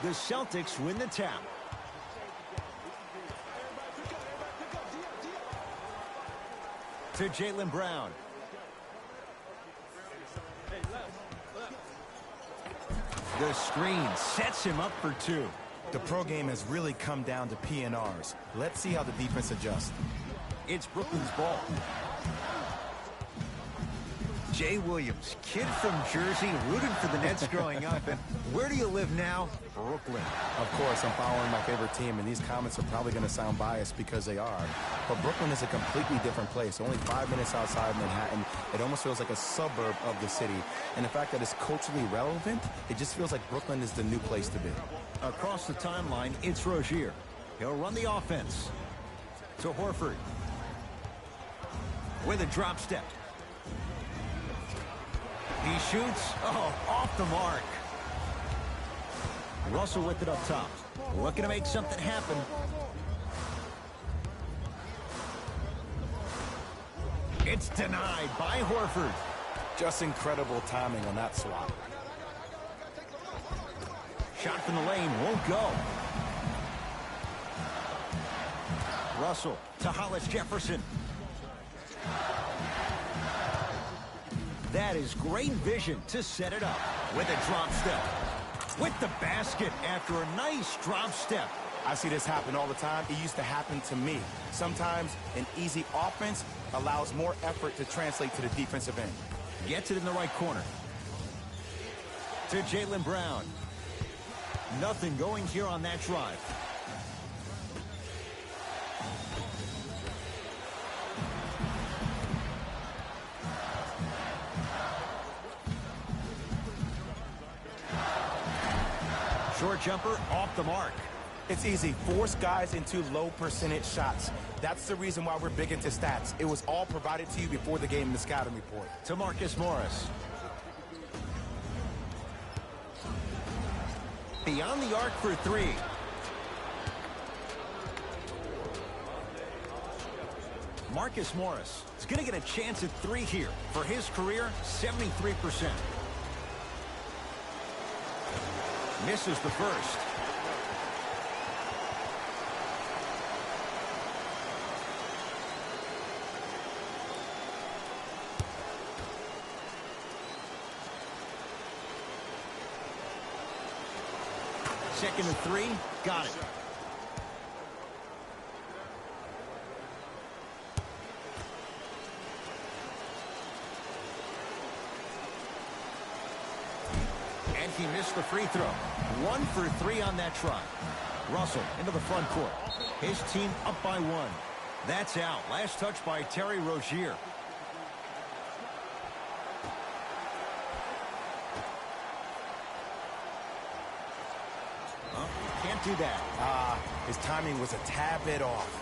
The Celtics win the tap. To Jaylen Brown. The screen sets him up for two. The pro game has really come down to PNRs. Let's see how the defense adjusts. It's Brooklyn's ball. Jay Williams, kid from Jersey, rooted for the Nets growing up. And where do you live now? Brooklyn. Of course, I'm following my favorite team, and these comments are probably going to sound biased because they are. But Brooklyn is a completely different place. Only 5 minutes outside Manhattan. It almost feels like a suburb of the city. And the fact that it's culturally relevant, it just feels like Brooklyn is the new place to be. Across the timeline, it's Rozier. He'll run the offense. To Horford. With a drop step. He shoots. Oh, off the mark. Russell with it up top. Looking to make something happen. It's denied by Horford. Just incredible timing on that swap. Shot from the lane won't go. Russell to Hollis Jefferson. That is great vision to set it up with a drop step. With the basket after a nice drop step. I see this happen all the time. It used to happen to me. Sometimes an easy offense allows more effort to translate to the defensive end. Gets it in the right corner. To Jaylen Brown. Nothing going here on that drive. Short jumper off the mark. It's easy. Force guys into low percentage shots. That's the reason why we're big into stats. It was all provided to you before the game in the scouting report. To Marcus Morris. Beyond the arc for three. Marcus Morris is going to get a chance at three here. For his career, 73%. Misses the first. Second and three. Got it. And he missed the free throw. 1 for 3 on that try. Russell into the front court. His team up by 1. That's out. Last touch by Terry Rozier. Oh, can't do that. His timing was a tad bit off.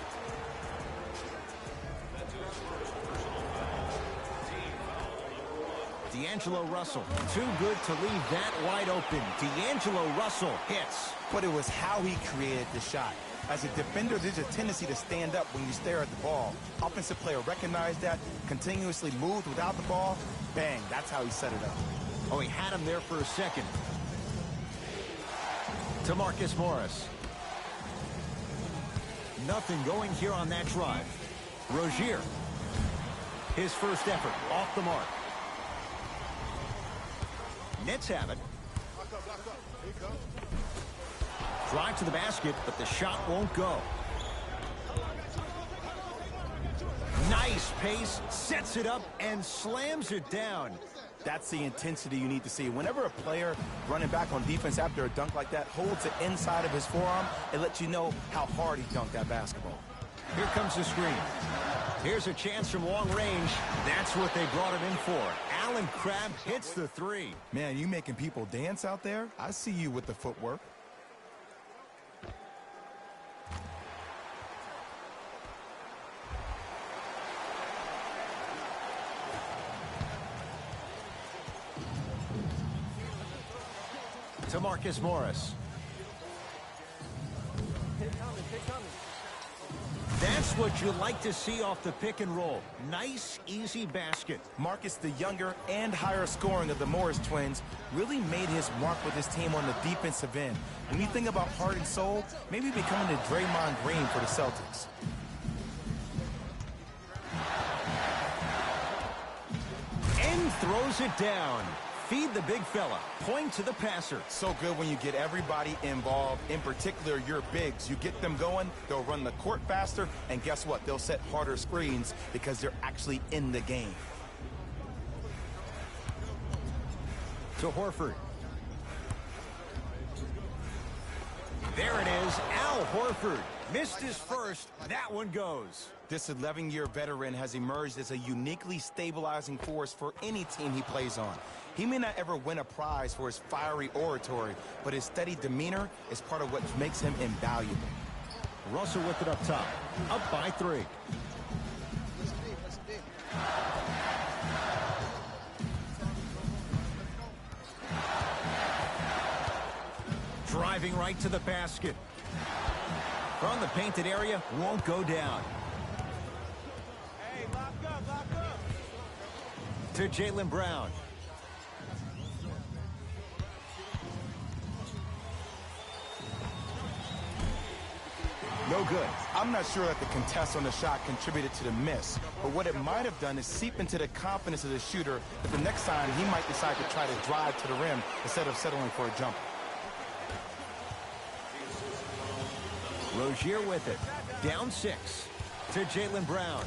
D'Angelo Russell, too good to leave that wide open. D'Angelo Russell hits. But it was how he created the shot. As a defender, there's a tendency to stand up when you stare at the ball. Offensive player recognized that, continuously moved without the ball. Bang, that's how he set it up. Oh, he had him there for a second. To Marcus Morris. Nothing going here on that drive. Rozier. His first effort off the mark. Nets have it. Drive to the basket, but the shot won't go. Nice pace, sets it up, and slams it down. That's the intensity you need to see. Whenever a player running back on defense after a dunk like that holds it inside of his forearm, it lets you know how hard he dunked that basketball. Here comes the screen. Here's a chance from long range. That's what they brought him in for. Allen Crabbe hits the three. Man, you making people dance out there? I see you with the footwork. To Marcus Morris. That's what you like to see off the pick and roll. Nice, easy basket. Marcus, the younger and higher scoring of the Morris twins, really made his mark with his team on the defensive end. When you think about heart and soul, maybe becoming the Draymond Green for the Celtics. And throws it down. Feed the big fella. Point to the passer. So good when you get everybody involved, in particular your bigs. You get them going, they'll run the court faster, and guess what? They'll set harder screens because they're actually in the game. To Horford. There it is, Al Horford. Missed his first. That one goes. This 11-year veteran has emerged as a uniquely stabilizing force for any team he plays on. He may not ever win a prize for his fiery oratory, but his steady demeanor is part of what makes him invaluable. Russell with it up top. Up by 3. Driving right to the basket. From the painted area, won't go down. Hey, lock up. To Jaylen Brown. No good. I'm not sure that the contest on the shot contributed to the miss, but what it might have done is seep into the confidence of the shooter that the next time he might decide to try to drive to the rim instead of settling for a jumper. Rozier with it. Down 6. To Jaylen Brown.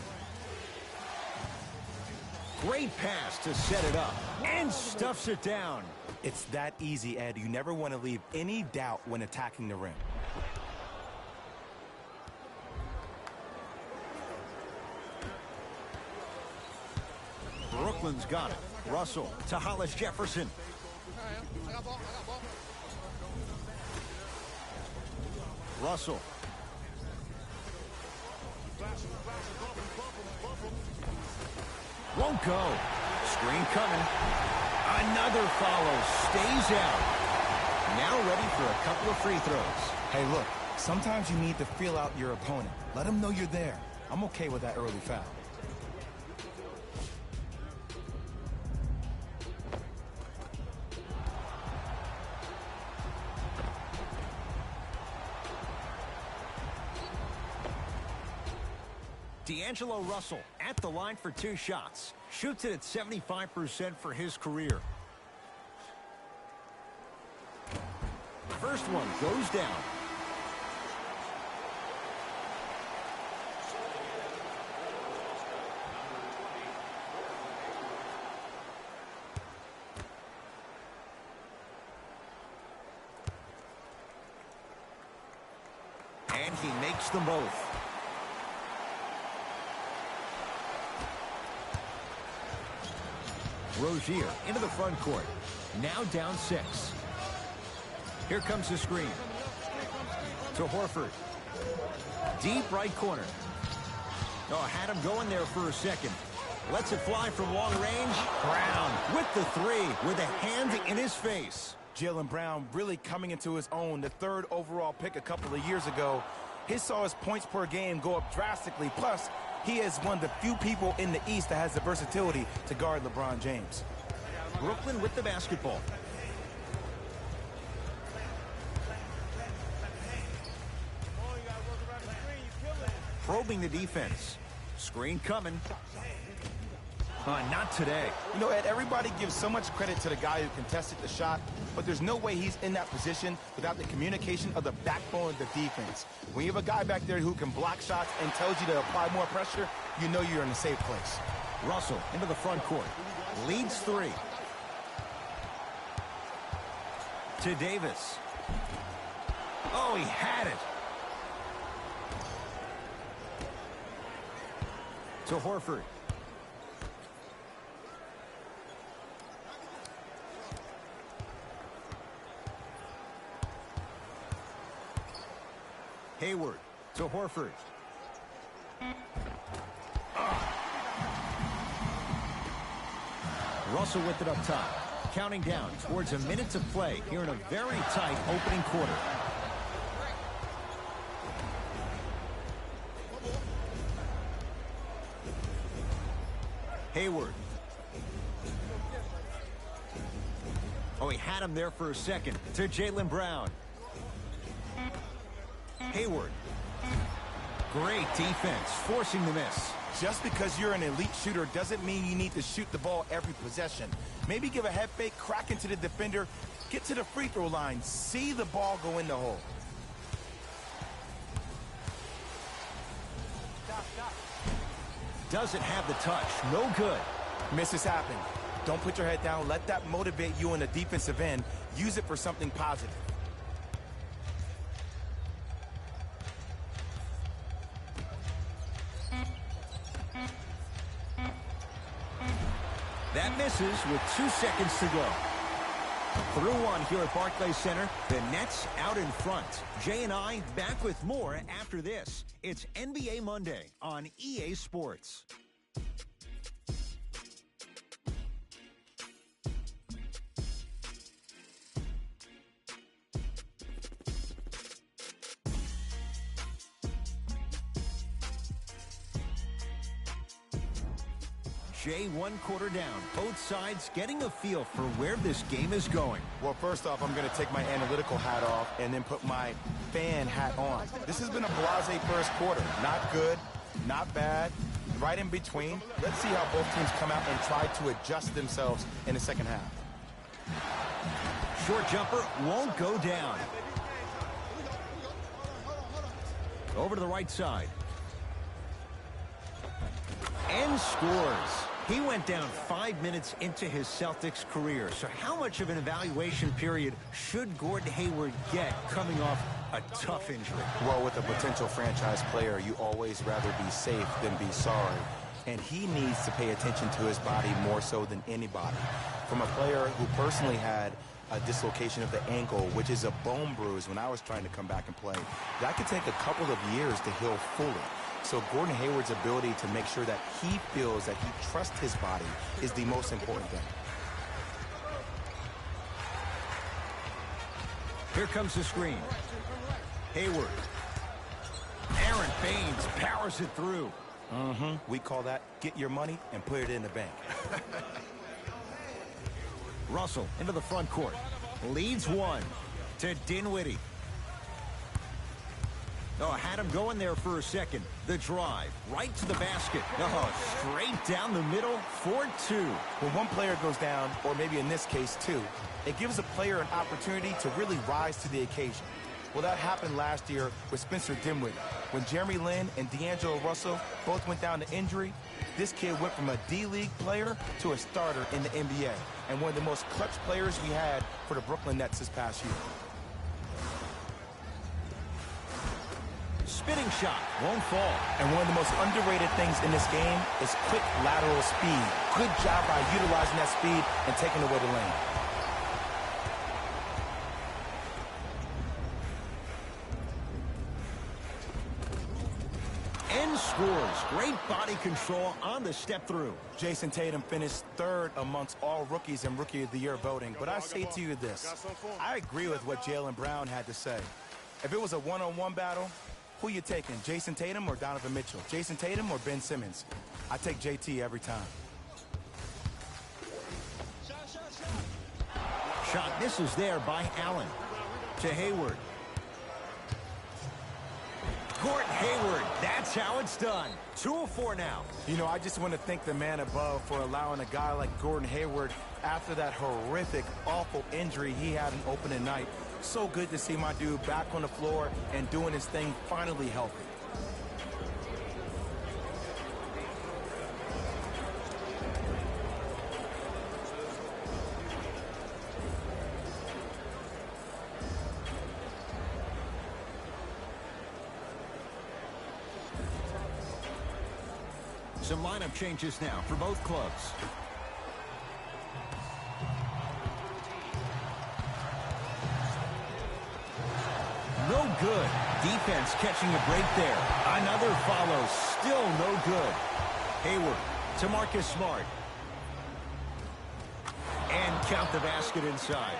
Great pass to set it up. And stuffs it down. It's that easy, Ed. You never want to leave any doubt when attacking the rim. Brooklyn's got it. Russell to Hollis Jefferson. Russell. Won't go. Screen coming. Another follow. Stays out. Now ready for a couple of free throws. Hey, look, sometimes you need to feel out your opponent. Let them know you're there. I'm okay with that early foul. D'Angelo Russell at the line for 2 shots. Shoots it at 75% for his career. First one goes down. And he makes them both. Rozier into the front court. Now down 6. Here comes the screen. To Horford. Deep right corner. Oh, had him going there for a second. Lets it fly from long range. Brown with the 3 with a hand in his face. Jaylen Brown really coming into his own. The 3rd overall pick a couple of years ago. He saw his points per game go up drastically. Plus, he is one of the few people in the East that has the versatility to guard LeBron James. Brooklyn with the basketball. Probing the defense. Screen coming. Not today. You know, Ed, everybody gives so much credit to the guy who contested the shot, but there's no way he's in that position without the communication of the backbone of the defense. When you have a guy back there who can block shots and tells you to apply more pressure, you know you're in a safe place. Russell into the front court. Leads 3. To Davis. Oh, he had it. To Horford. Hayward to Horford. Russell with it up top. Counting down towards a minute to play here in a very tight opening quarter. Hayward. Oh, he had him there for a second. To Jaylen Brown. Hayward. Great defense, forcing the miss. Just because you're an elite shooter doesn't mean you need to shoot the ball every possession. Maybe give a head fake, crack into the defender, get to the free throw line, see the ball go in the hole. Doesn't have the touch. No good. Misses happen. Don't put your head down. Let that motivate you in the defensive end. Use it for something positive. That misses with 2 seconds to go. Through one here at Barclays Center. The Nets out in front. Jay and I back with more after this. It's NBA Monday on EA Sports. Jay, 1 quarter down. Both sides getting a feel for where this game is going. Well, first off, I'm going to take my analytical hat off and then put my fan hat on. This has been a blasé first quarter. Not good, not bad, right in between. Let's see how both teams come out and try to adjust themselves in the second half. Short jumper won't go down. Over to the right side. And scores. He went down 5 minutes into his Celtics career. So how much of an evaluation period should Gordon Hayward get coming off a tough injury? Well, with a potential franchise player, you always rather be safe than be sorry. And he needs to pay attention to his body more so than anybody. From a player who personally had a dislocation of the ankle, which is a bone bruise when I was trying to come back and play, that could take a couple of years to heal fully. So Gordon Hayward's ability to make sure that he feels that he trusts his body is the most important thing. Here comes the screen. Hayward. Aaron Baines powers it through. We call that get your money and put it in the bank. Russell into the front court. Leads 1 to Dinwiddie. Oh, had him going there for a second. The drive, right to the basket. Oh, straight down the middle for 2. When one player goes down, or maybe in this case 2, it gives a player an opportunity to really rise to the occasion. Well, that happened last year with Spencer Dinwiddie. When Jeremy Lin and D'Angelo Russell both went down to injury, this kid went from a D-League player to a starter in the NBA, and one of the most clutch players we had for the Brooklyn Nets this past year. Spinning shot won't fall. And one of the most underrated things in this game is quick lateral speed. Good job by utilizing that speed and taking away the lane. And scores. Great body control on the step through. Jason Tatum finished 3rd amongst all rookies in Rookie of the Year voting. But I say to you this, I agree with what Jaylen Brown had to say. If it was a one-on-one battle, who you taking, Jason Tatum or Donovan Mitchell? Jason Tatum or Ben Simmons? I take JT every time. Shot misses there by Allen. To Hayward. Gordon Hayward, that's how it's done. 2 of 4 now. You know, I just want to thank the man above for allowing a guy like Gordon Hayward, after that horrific, awful injury he had in opening night. So good to see my dude back on the floor and doing his thing, finally healthy. Some lineup changes now for both clubs. No good. Defense catching a break there. Another follow. Still no good. Hayward to Marcus Smart. And count the basket inside.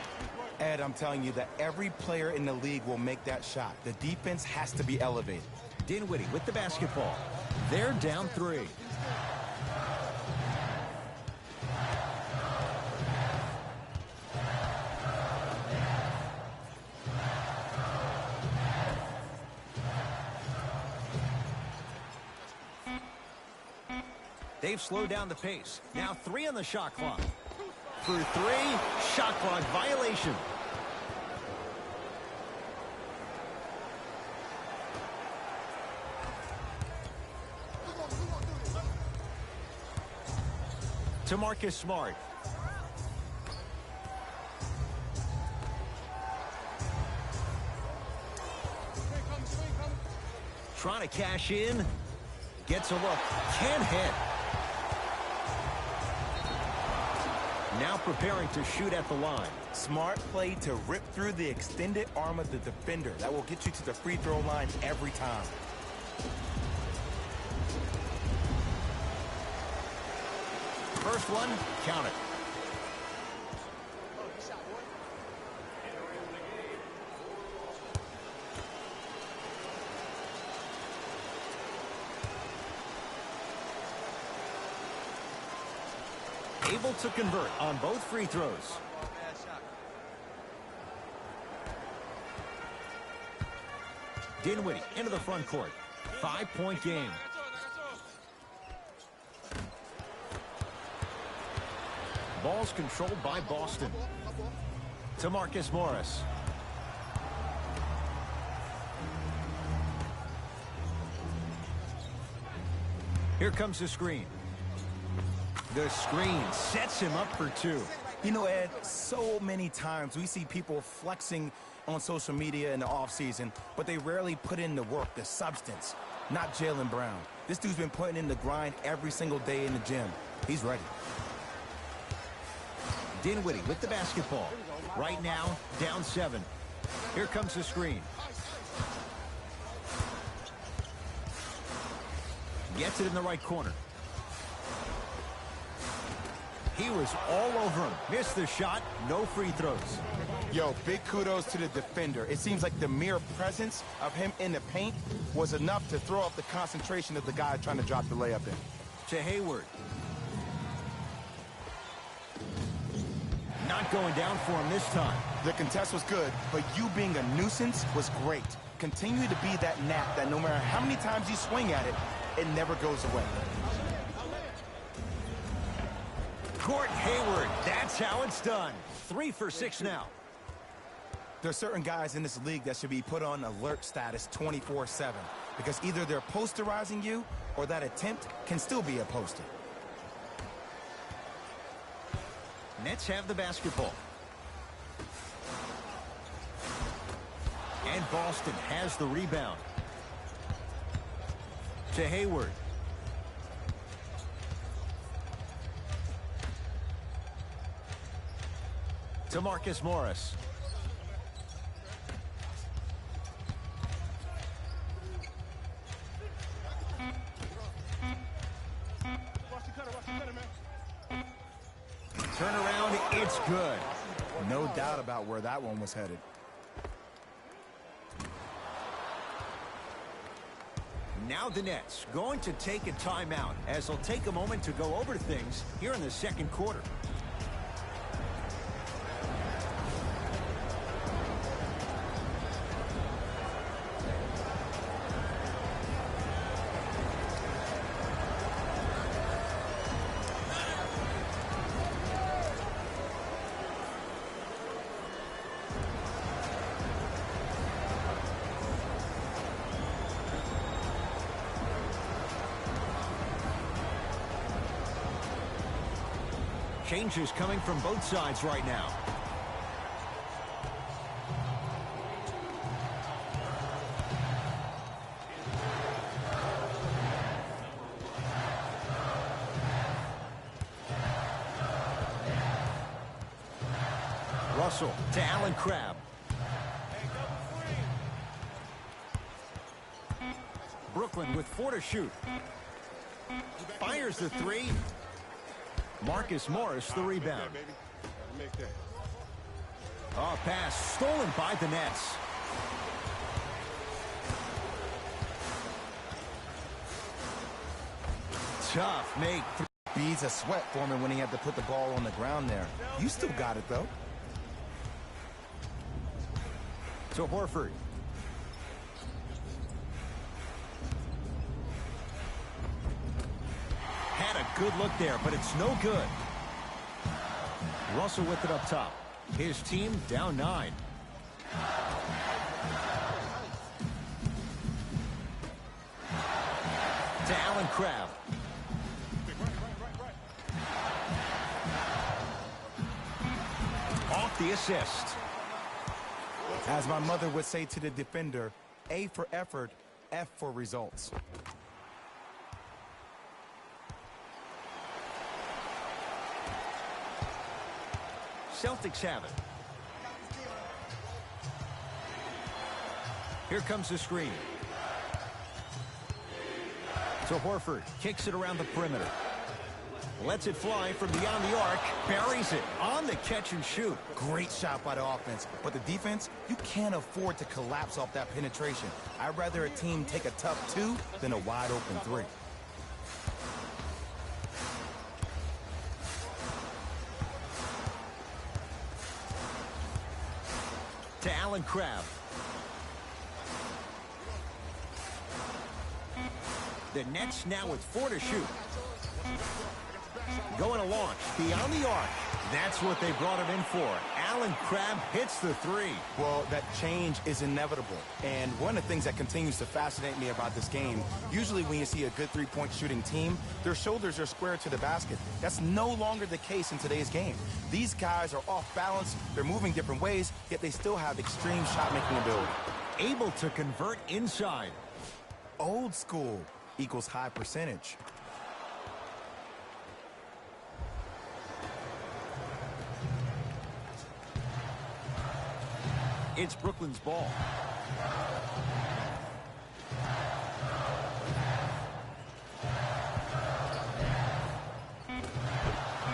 Ed, I'm telling you that every player in the league will make that shot. The defense has to be elevated. Dinwiddie with the basketball. They're down 3. They've slowed down the pace. Now 3 on the shot clock. Through 3, shot clock violation. To Marcus Smart. Trying to cash in. Gets a look. Can't hit. Now preparing to shoot at the line. Smart play to rip through the extended arm of the defender. That will get you to the free throw line every time. First one, count it. Able to convert on both free throws. Dinwiddie into the front court. 5-point game. Ball's controlled by Boston. To Marcus Morris. Here comes the screen. The screen sets him up for 2. You know, Ed, so many times we see people flexing on social media in the offseason, but they rarely put in the work, the substance. Not Jaylen Brown. This dude's been putting in the grind every single day in the gym. He's ready. Dinwiddie with the basketball. Right now, down 7. Here comes the screen. Gets it in the right corner. He was all over him. Missed the shot. No free throws. Yo, big kudos to the defender. It seems like the mere presence of him in the paint was enough to throw off the concentration of the guy trying to drop the layup in. To Hayward. Not going down for him this time. The contest was good, but you being a nuisance was great. Continue to be that gnat that no matter how many times you swing at it, it never goes away. Gordon Hayward, that's how it's done. 3 for 6 now. There are certain guys in this league that should be put on alert status 24/7 because either they're posterizing you or that attempt can still be a poster. Nets have the basketball. And Boston has the rebound. To Hayward. To Marcus Morris. Turn around, it's good. No doubt about where that one was headed. Now the Nets going to take a timeout as they'll take a moment to go over things here in the second quarter. Changes coming from both sides right now. Russell to Allen Crabbe. Brooklyn with 4 to shoot. Fires the 3. Marcus Morris the rebound. Oh, pass stolen by the Nets. Tough make. Beads of sweat for me when he had to put the ball on the ground there. You still got it, though. To Horford. Had a Good look there, but it's no good. Russell with it up top. His team down 9. To Allen Crabbe. Off the assist. As my mother would say to the defender, A for effort, F for results. Celtics have it. Here comes the screen. To Horford. Kicks it around the perimeter. Lets it fly from beyond the arc. Buries it on the catch and shoot. Great shot by the offense. But the defense, you can't afford to collapse off that penetration. I'd rather a team take a tough 2 than a wide open 3. To Allen Crabbe. The Nets now with 4 to shoot. Going to launch beyond the arc. That's what they brought him in for. Allen Crabbe hits the 3. Well, that change is inevitable. And one of the things that continues to fascinate me about this game, usually when you see a good three-point shooting team, their shoulders are square to the basket. That's no longer the case in today's game. These guys are off balance, they're moving different ways, yet they still have extreme shot-making ability. Able to convert inside. Old school equals high percentage. It's Brooklyn's ball.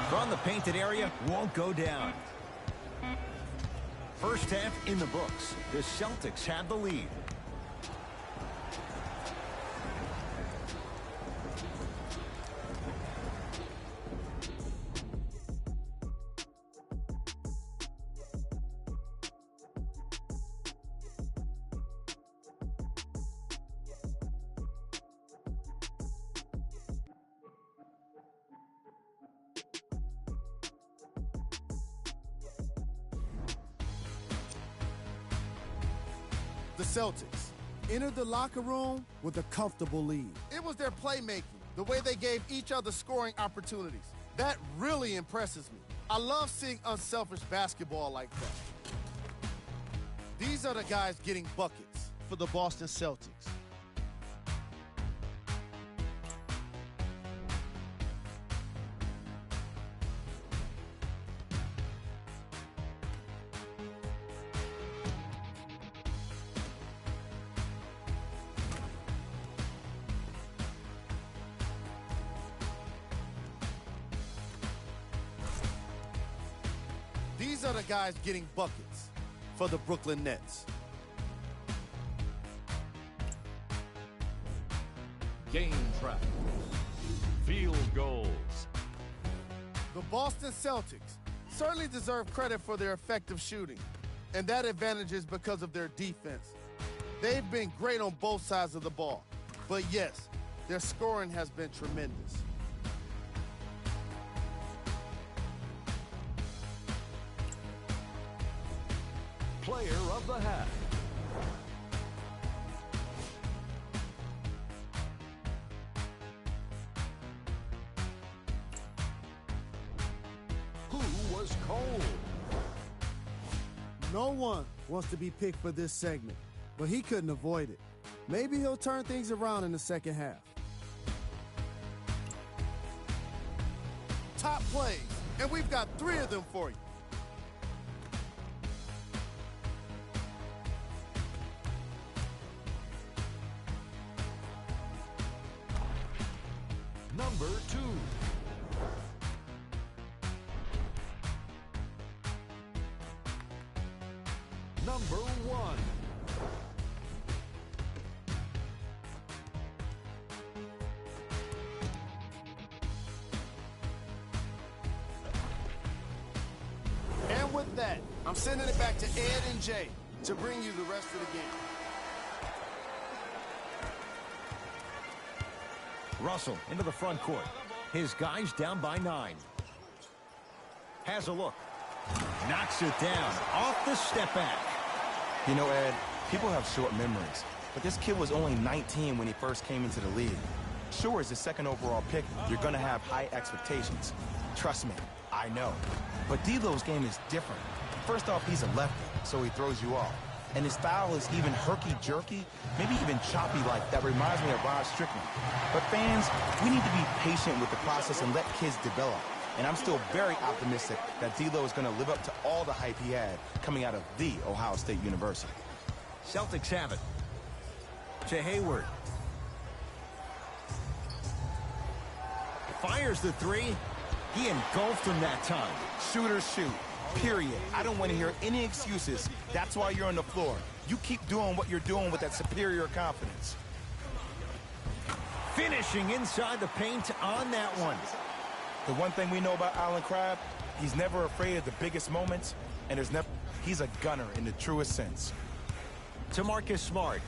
From the painted area, won't go down. First half in the books. The Celtics have the lead. The Celtics entered the locker room with a comfortable lead. It was their playmaking, the way they gave each other scoring opportunities. That really impresses me. I love seeing unselfish basketball like that. These are the guys getting buckets for the Boston Celtics. These are the guys getting buckets for the Brooklyn Nets. Game track. Field goals. The Boston Celtics certainly deserve credit for their effective shooting, and that advantage is because of their defense. They've been great on both sides of the ball, but yes, their scoring has been tremendous. Player of the half. Who was cold? No one wants to be picked for this segment, but he couldn't avoid it. Maybe he'll turn things around in the second half. Top plays, and we've got 3 of them for you. Number 2. Number 1. And with that, I'm sending it back to Ed and Jay to bring you the rest of the game. Russell into the front court. His guy's down by 9. Has a look. Knocks it down off the step back. You know, Ed, people have short memories, but this kid was only 19 when he first came into the league. Sure, as the second overall pick, you're going to have high expectations. Trust me, I know. But D'Lo's game is different. First off, he's a lefty, so he throws you off. And his style is even herky-jerky, maybe even choppy-like. That reminds me of Rod Strickland. But fans, we need to be patient with the process and let kids develop. And I'm still very optimistic that D'Lo is going to live up to all the hype he had coming out of the Ohio State University. Celtics have it. To Hayward. Fires the 3. He engulfed him that time. Shooters shoot, period. I don't want to hear any excuses. That's why you're on the floor. You keep doing what you're doing with that superior confidence. Finishing inside the paint on that one. The one thing we know about Allen Crabbe, he's never afraid of the biggest moments, and he's a gunner in the truest sense. To Marcus Smart.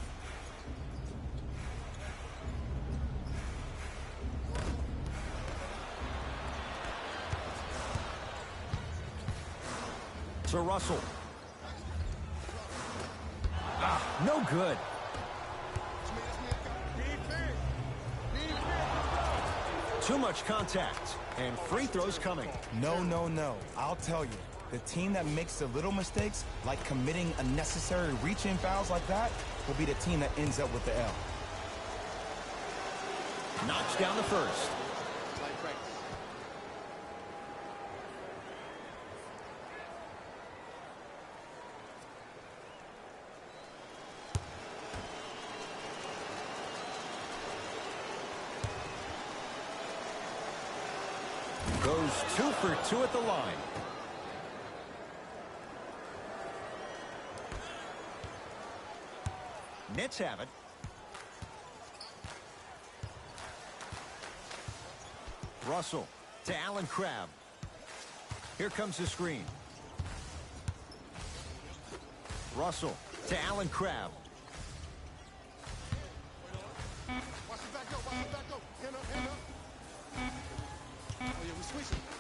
To Russell. No good. Too much contact, and free throws coming. No, no, no. I'll tell you, the team that makes the little mistakes, like committing unnecessary reach-in fouls like that, will be the team that ends up with the L. Knocks down the first. Goes 2 for 2 at the line. Nets have it. Russell to Allen Crabbe. Here comes the screen. Russell to Allen Crabbe.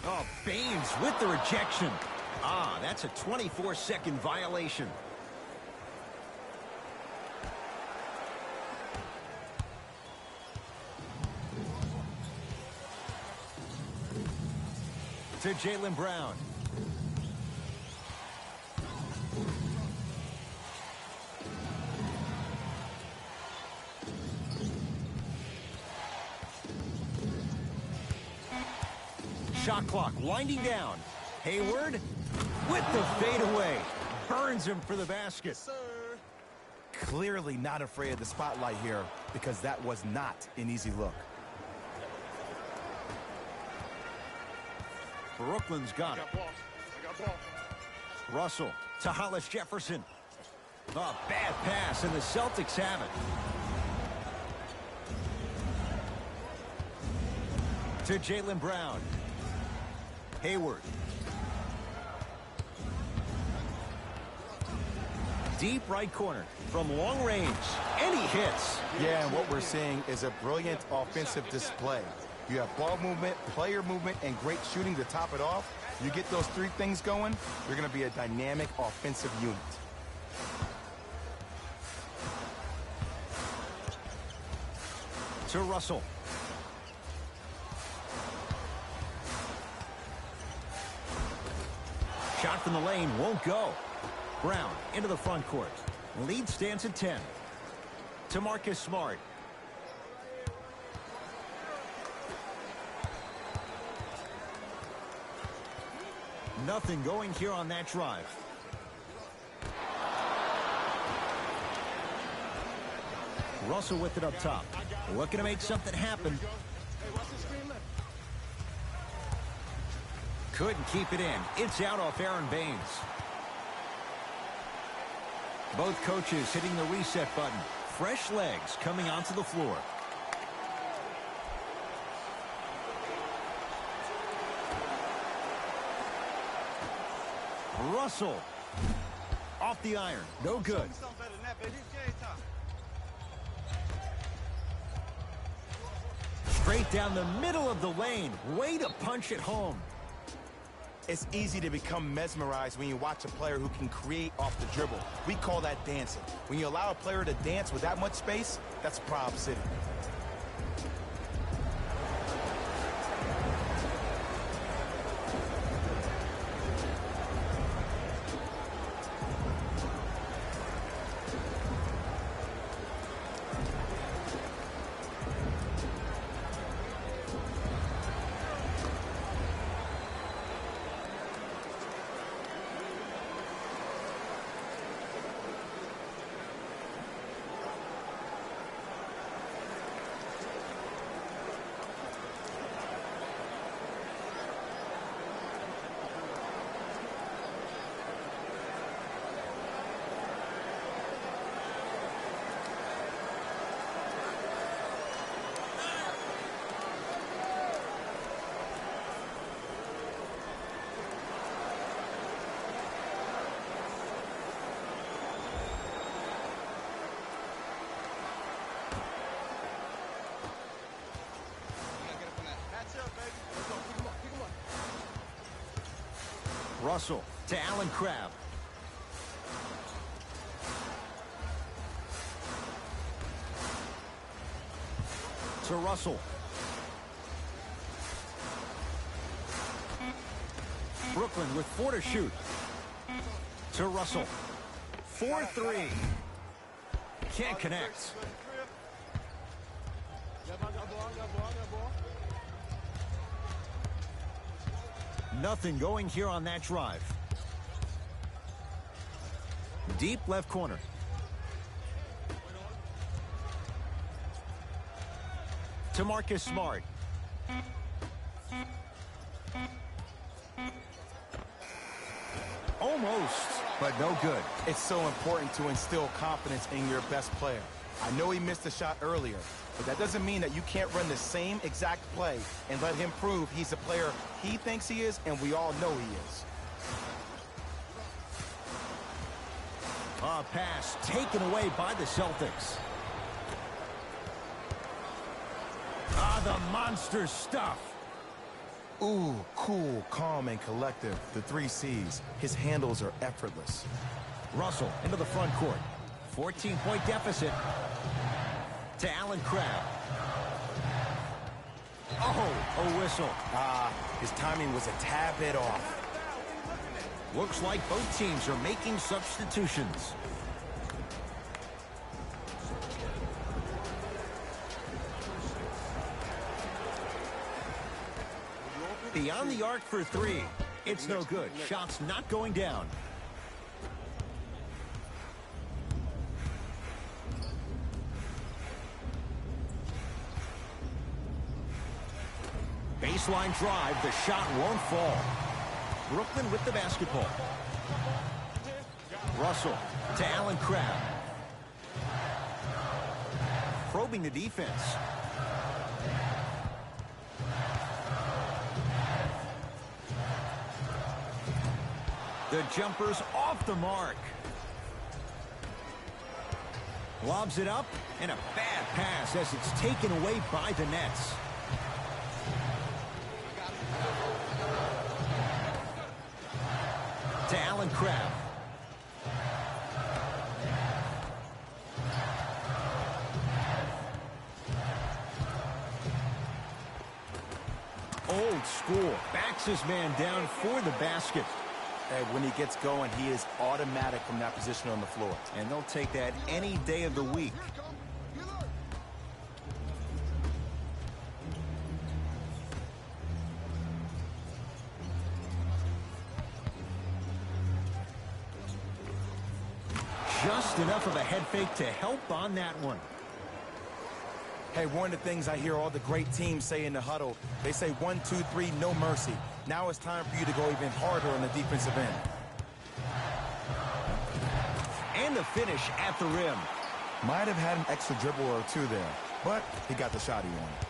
Oh, Baines with the rejection. That's a 24-second violation. To Jaylen Brown. Shot clock winding down. Hayward with the fadeaway. Burns him for the basket. Clearly not afraid of the spotlight here, because that was not an easy look. Brooklyn's got it. Russell to Hollis Jefferson. A bad pass, and the Celtics have it. To Jaylen Brown. Hayward. Deep right corner from long range. And he hits. Yeah, and what we're seeing is a brilliant offensive display. You have ball movement, player movement, and great shooting to top it off. You get those 3 things going, you're going to be a dynamic offensive unit. To Russell. Shot from the lane won't go. Brown into the front court. Lead stands at 10. To Marcus Smart. Nothing going here on that drive. Russell with it up top. Looking to make something happen. Couldn't keep it in. It's out off Aaron Baines. Both coaches hitting the reset button. Fresh legs coming onto the floor. Russell off the iron. No good. Straight down the middle of the lane. Way to punch it home. It's easy to become mesmerized when you watch a player who can create off the dribble. We call that dancing. When you allow a player to dance with that much space, that's Prob City. Russell to Allen Crabbe. To Russell. Brooklyn with 4 to shoot. To Russell. 4-3. Can't connect. Nothing going here on that drive. Deep left corner. To Marcus Smart. Almost, but no good. It's so important to instill confidence in your best player. I know he missed a shot earlier, but that doesn't mean that you can't run the same exact play and let him prove he's a player he thinks he is, and we all know he is. A pass taken away by the Celtics. The monster stuff. Ooh, cool, calm, and collective. The 3 C's. His handles are effortless. Russell into the front court. 14-point deficit. To Allen Crabbe. Oh, a whistle. His timing was a tad bit off. Looks like both teams are making substitutions. Beyond the arc for 3. It's no good. Shots not going down. Baseline drive. The shot won't fall. Brooklyn with the basketball. Russell to Allen Crabbe. Probing the defense. The jumper's off the mark. Lobs it up, and a bad pass as it's taken away by the Nets. To Allen Crabbe. Old school. Backs his man down for the basket. Hey, when he gets going, he is automatic from that position on the floor. And they'll take that any day of the week. Just enough of a head fake to help on that one. Hey, one of the things I hear all the great teams say in the huddle, they say 1, 2, 3, no mercy. Now it's time for you to go even harder on the defensive end. And the finish at the rim. Might have had an extra dribble or 2 there, but he got the shot he wanted.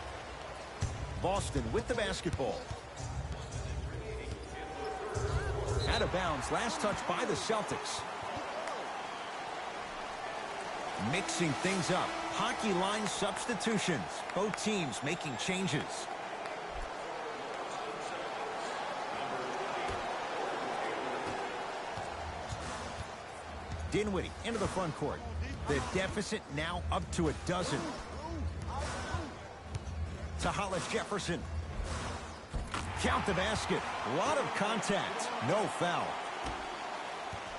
Boston with the basketball. Out of bounds, last touch by the Celtics. Mixing things up. Hockey line substitutions. Both teams making changes. Dinwiddie into the front court. The deficit now up to 12. To Hollis Jefferson. Count the basket. A lot of contact. No foul.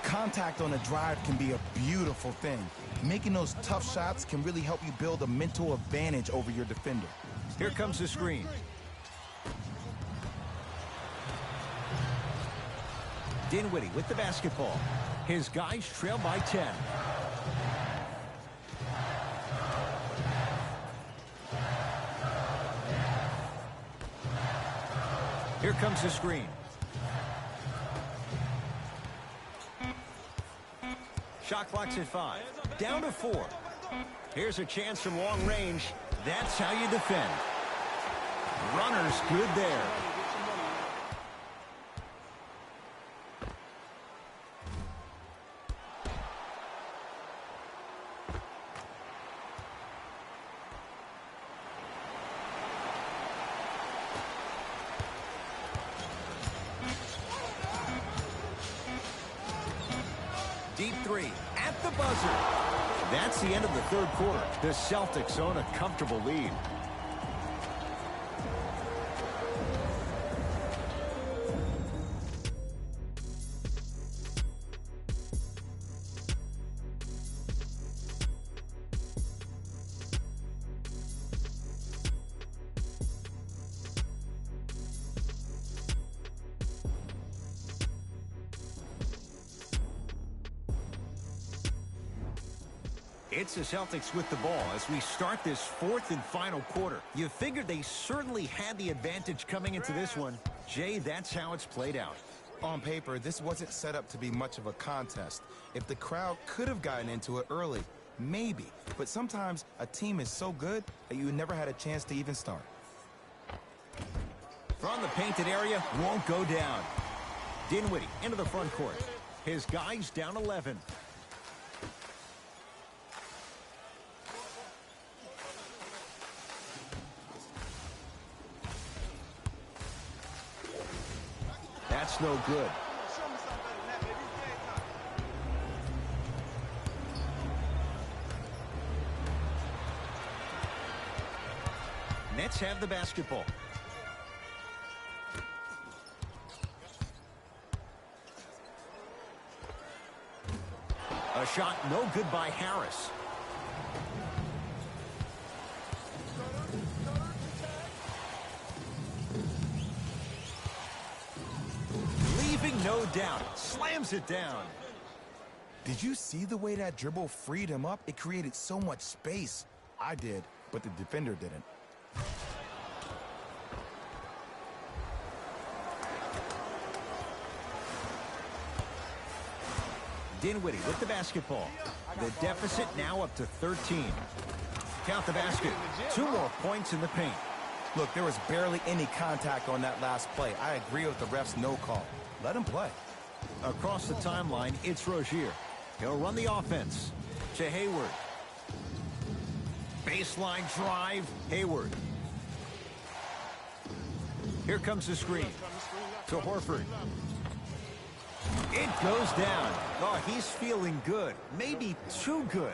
Contact on a drive can be a beautiful thing. Making those tough shots can really help you build a mental advantage over your defender. Here comes the screen. Dinwiddie with the basketball. His guys trail by 10. Here comes the screen. Shot clock's at 5. Down to 4. Here's a chance from long range. That's how you defend. Runner's good there. Deep three at the buzzer. That's the end of the third quarter. The Celtics own a comfortable lead. It's the Celtics with the ball as we start this fourth and final quarter. You figured they certainly had the advantage coming into this one. Jay, that's how it's played out. On paper, this wasn't set up to be much of a contest. If the crowd could have gotten into it early, maybe. But sometimes a team is so good that you never had a chance to even start. From the painted area, won't go down. Dinwiddie into the front court. His guys down 11. That's no good. Nets have the basketball. A shot no good by Harris. No doubt. Slams it down. Did you see the way that dribble freed him up? It created so much space. I did, but the defender didn't. Dinwiddie with the basketball. The deficit now up to 13. Count the basket. 2 more points in the paint. Look, there was barely any contact on that last play. I agree with the ref's no call. Let him play. Across the timeline, it's Rozier. He'll run the offense to Hayward. Baseline drive, Hayward. Here comes the screen to Horford. It goes down. Oh, he's feeling good. Maybe too good.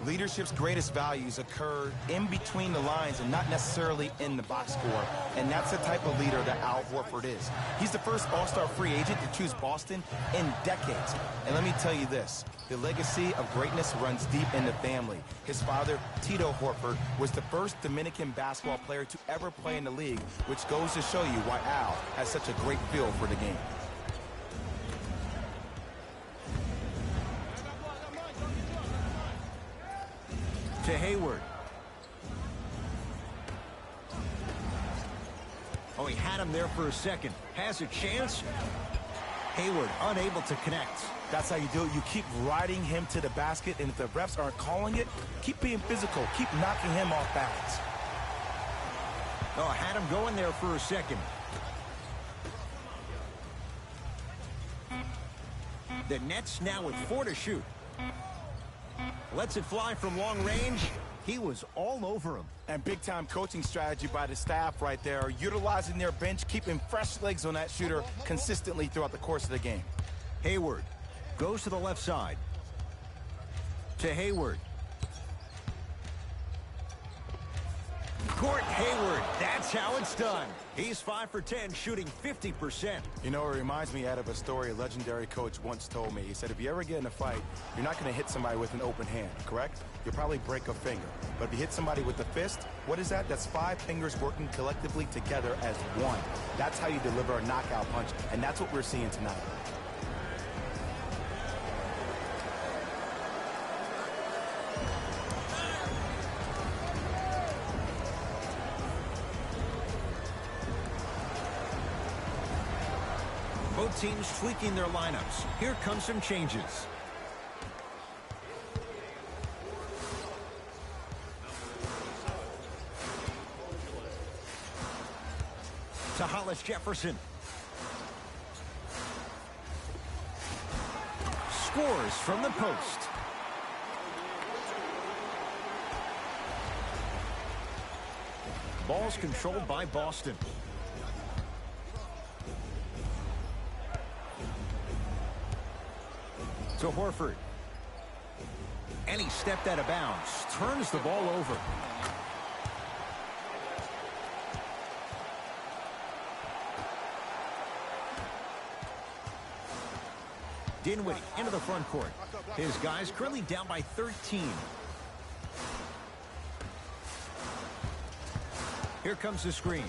Leadership's greatest values occur in between the lines and not necessarily in the box score. And that's the type of leader that Al Horford is. He's the first all-star free agent to choose Boston in decades. And let me tell you this, the legacy of greatness runs deep in the family. His father, Tito Horford, was the first Dominican basketball player to ever play in the league, which goes to show you why Al has such a great feel for the game. To Hayward. Oh, he had him there for a second. Has a chance. Hayward unable to connect. That's how you do it. You keep riding him to the basket, and if the refs aren't calling it, keep being physical. Keep knocking him off balance. Oh, had him going there for a second. The Nets now with 4 to shoot. Lets it fly from long range. He was all over him. And big-time coaching strategy by the staff right there, utilizing their bench, keeping fresh legs on that shooter consistently throughout the course of the game. Hayward goes to the left side. To Hayward. Gordon Hayward, that's how it's done. He's 5 for 10, shooting 50%. You know, it reminds me of a story a legendary coach once told me. He said, if you ever get in a fight, you're not going to hit somebody with an open hand, correct? You'll probably break a finger. But if you hit somebody with a fist, what is that? That's 5 fingers working collectively together as one. That's how you deliver a knockout punch, and that's what we're seeing tonight. Both teams tweaking their lineups. Here comes some changes. To Hollis Jefferson. Scores from the post. Ball's controlled by Boston. To Horford. And he stepped out of bounds. Turns the ball over. Dinwiddie into the front court. His guys currently down by 13. Here comes the screen.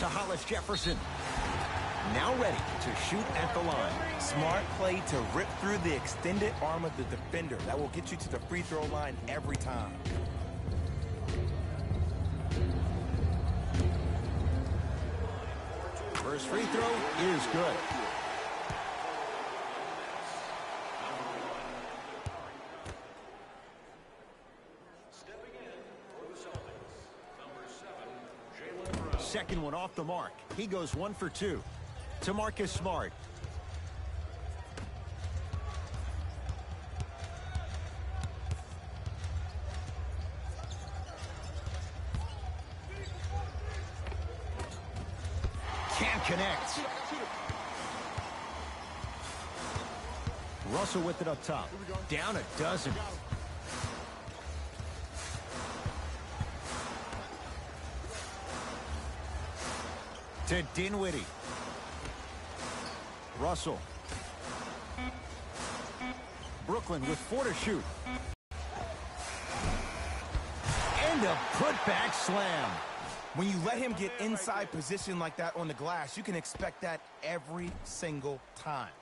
To Hollis Jefferson. Now ready to shoot at the line. Smart play to rip through the extended arm of the defender. That will get you to the free throw line every time. First free throw is good. Second one off the mark. He goes 1 for 2. To Marcus Smart. Can't connect. Russell with it up top. Down a dozen. To Dinwiddie. Russell. Brooklyn with 4 to shoot. And a putback slam. When you let him get inside position like that on the glass, you can expect that every single time.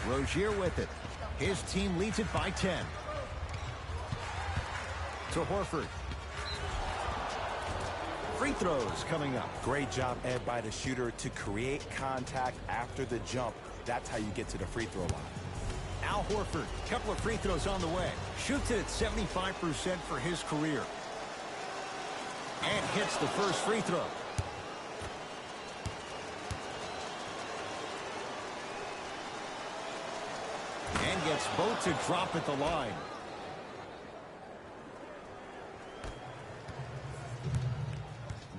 Rozier with it. His team leads it by 10. To Horford. Free throws coming up. Great job, Ed, by the shooter to create contact after the jump. That's how you get to the free throw line. Al Horford, couple of free throws on the way. Shoots it at 75% for his career. And hits the first free throw. And gets both to drop at the line.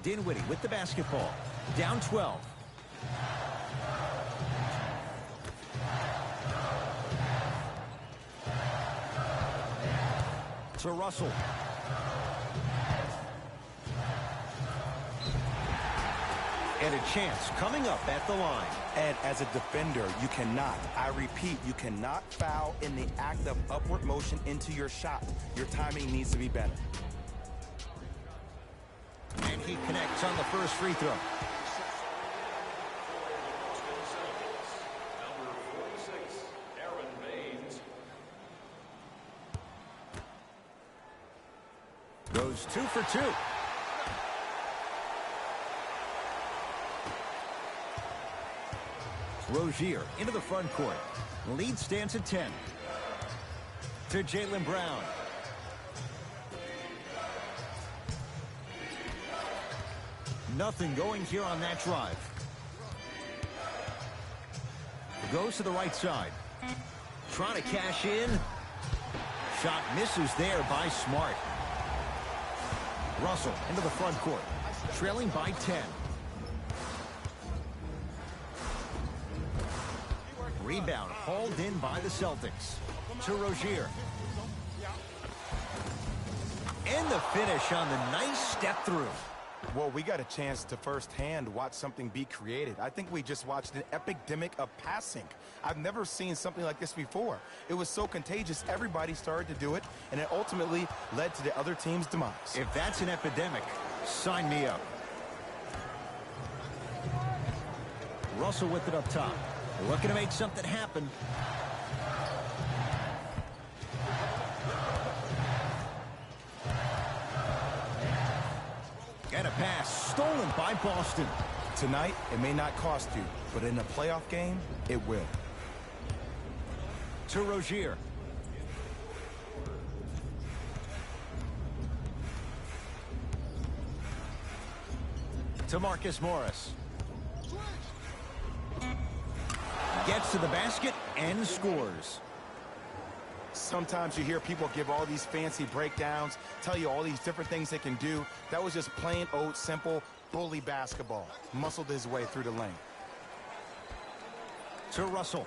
Dinwiddie with the basketball. Down 12. To Russell. And a chance coming up at the line. Ed, as a defender, you cannot, I repeat, you cannot foul in the act of upward motion into your shot. Your timing needs to be better. And he connects on the first free throw. Goes 2 for 2. Rozier into the front court. Lead stands at 10. To Jaylen Brown. Nothing going here on that drive. Goes to the right side. Trying to cash in. Shot misses there by Smart. Russell into the front court. Trailing by 10. Rebound hauled in by the Celtics. To Rozier. And the finish on the nice step through. Well, we got a chance to firsthand watch something be created. I think we just watched an epidemic of passing. I've never seen something like this before. It was so contagious, everybody started to do it, and it ultimately led to the other team's demise. If that's an epidemic, sign me up. Russell with it up top. Looking to make something happen. And a pass stolen by Boston. Tonight, it may not cost you, but in a playoff game, it will. To Rozier. To Marcus Morris. Gets to the basket and scores. Sometimes you hear people give all these fancy breakdowns, tell you all these different things they can do. That was just plain old simple bully basketball. Muscled his way through the lane. To Russell.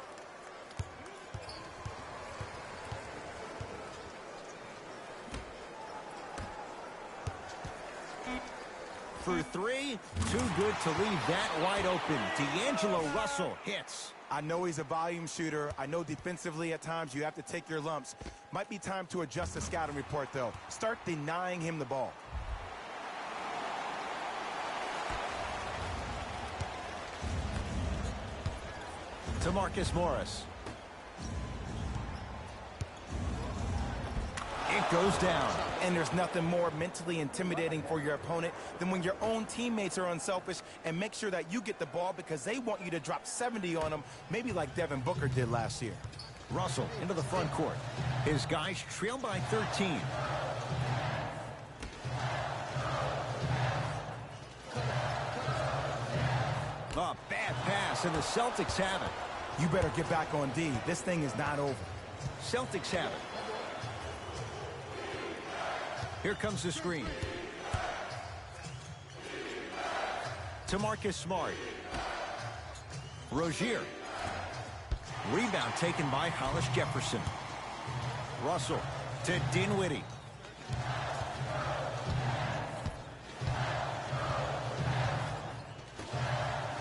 For three, too good to leave that wide open. D'Angelo Russell hits. I know he's a volume shooter. I know defensively at times you have to take your lumps. Might be time to adjust the scouting report, though. Start denying him the ball. To Marcus Morris. It goes down. And there's nothing more mentally intimidating for your opponent than when your own teammates are unselfish and make sure that you get the ball because they want you to drop 70 on them, maybe like Devin Booker did last year. Russell into the front court. His guys trail by 13. A bad pass, and the Celtics have it. You better get back on D. This thing is not over. Celtics have it. Here comes the screen. To Marcus Smart. Rozier. Rebound taken by Hollis Jefferson. Russell to Dinwiddie.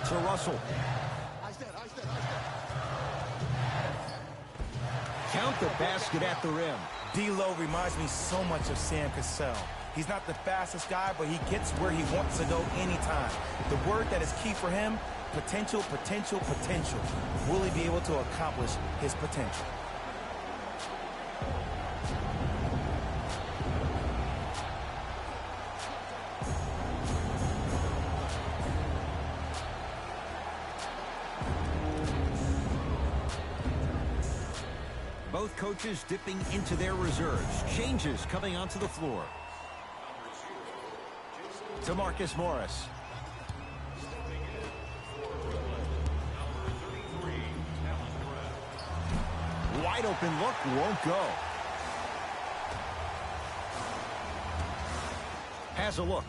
To Russell. Count the basket at the rim. D'Lo reminds me so much of Sam Cassell. He's not the fastest guy, but he gets where he wants to go anytime. The word that is key for him, potential, potential, potential. Will he be able to accomplish his potential? Both coaches dipping into their reserves. Changes coming onto the floor. To Marcus Morris. Wide open look, won't go. Has a look.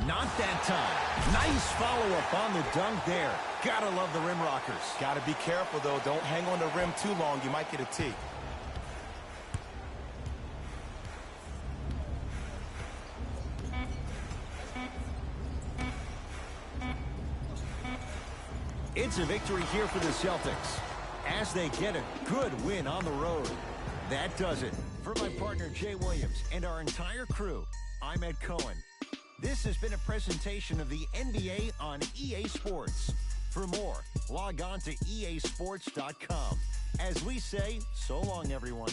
Not that time. Nice follow-up on the dunk there. Gotta love the rim rockers. Gotta be careful, though. Don't hang on the rim too long. You might get a tee. It's a victory here for the Celtics as they get a good win on the road. That does it. For my partner, Jay Williams, and our entire crew, I'm Ed Cohen. This has been a presentation of the NBA on EA Sports. For more, log on to easports.com. As we say, so long, everyone.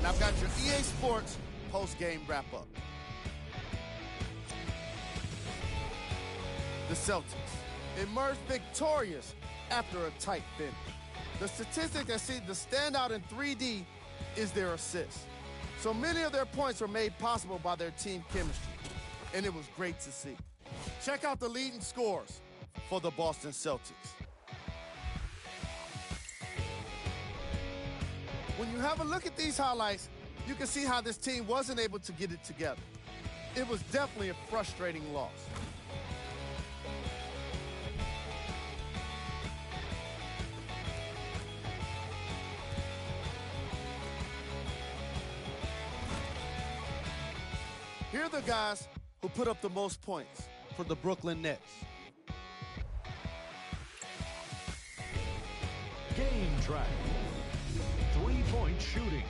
I've got your EA Sports post-game wrap-up. The Celtics emerged victorious after a tight finish. The statistic that seemed to stand out in 3D is their assists. So many of their points were made possible by their team chemistry, and it was great to see. Check out the leading scores for the Boston Celtics. When you have a look at these highlights, you can see how this team wasn't able to get it together. It was definitely a frustrating loss. Here are the guys who put up the most points for the Brooklyn Nets. Game track. 3-point shooting.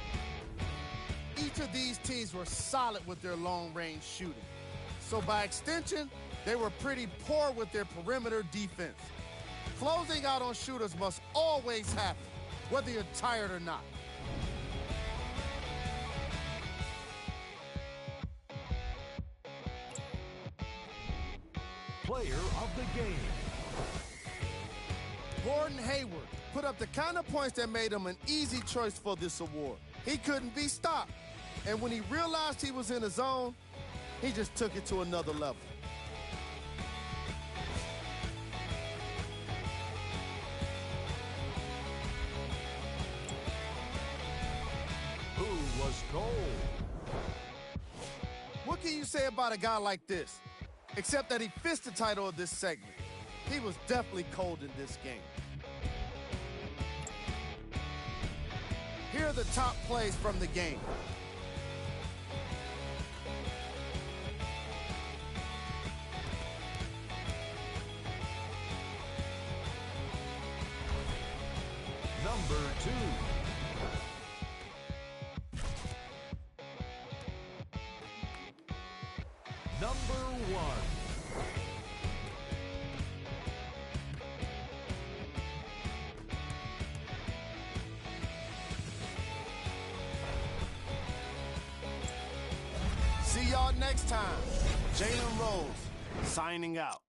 Each of these teams were solid with their long-range shooting. So by extension, they were pretty poor with their perimeter defense. Closing out on shooters must always happen, whether you're tired or not. Player of the game. Gordon Hayward put up the kind of points that made him an easy choice for this award. He couldn't be stopped. And when he realized he was in a zone, he just took it to another level. Who was cold? What can you say about a guy like this? Except that he fits the title of this segment. He was definitely cold in this game. Here are the top plays from the game. Number 2. Number 1. See y'all next time. Jalen Rose signing out.